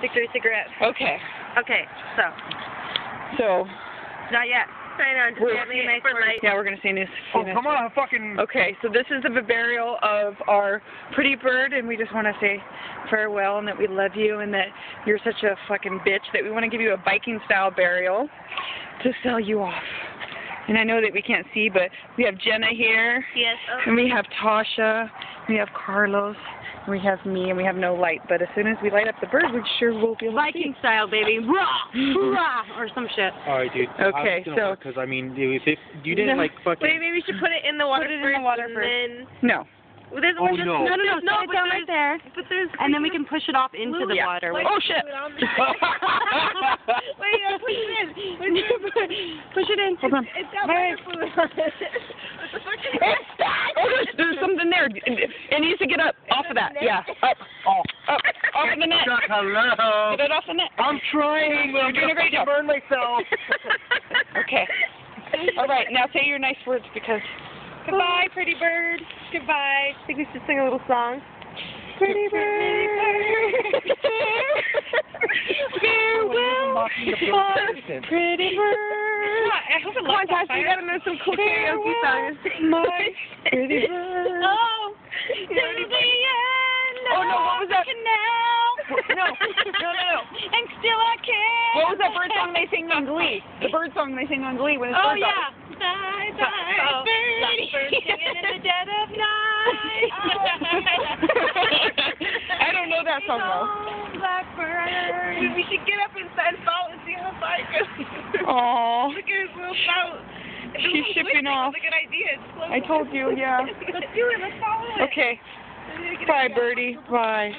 Victory cigarette. Okay. Okay, so. So. Not yet. I know, just get me a nice light. Yeah, we're going to say news. Oh, come on, fucking... Okay, so this is the burial of our pretty bird, and we just want to say farewell and that we love you and that you're such a fucking bitch that we want to give you a Viking-style burial to sell you off. And I know that we can't see, but we have Jenna here. Yes. And we have Tasha. We have Carlos. And we have me, and we have no light. But as soon as we light up the bird, we sure will be able to see. Viking style, baby. Rah! Rah! Or some shit. Alright, dude. Okay, so... Because, I mean, if you didn't, like, fucking... Wait, maybe we should put it in the water Put it in the water first. Then... No. Well, there's Oh, one just, no. no, Put it down right there. But there's... And then we can push it off into the Yeah. water. Wait, Oh, shit. Wait, push it in. Push it in. Hold on. It's got water fluid on it. What the fuck is that? Oh, there's something there. It needs to get up off of that. Yeah, up, up, off of the net. Hello. Get it off the net. I'm trying, but I'm You're doing a great job. burn myself. Okay. All right, now say your nice words because... Goodbye, pretty bird. Goodbye. I think we should sing a little song. Pretty bird. Farewell. Pretty bird. I hope it Come on, lights on Tasha, you fire. gotta know some cool karaoke songs. My pretty bird. Oh, till the end. Oh, no, what was that? Canal. No. And still I can. What was that bird song they sing on Glee? The bird song they sing on Glee when it's Oh, birds yeah. Bye, bye, birdie. Singing in the dead of night. I don't know that song though. Oh, blackbird. We should get up inside and follow and see how far it goes. Aww. Look at his little spout. She's shipping off. That's a good idea. It's close. I told you, yeah. Let's do it. Let's follow it. Okay. Bye, birdie. Bye.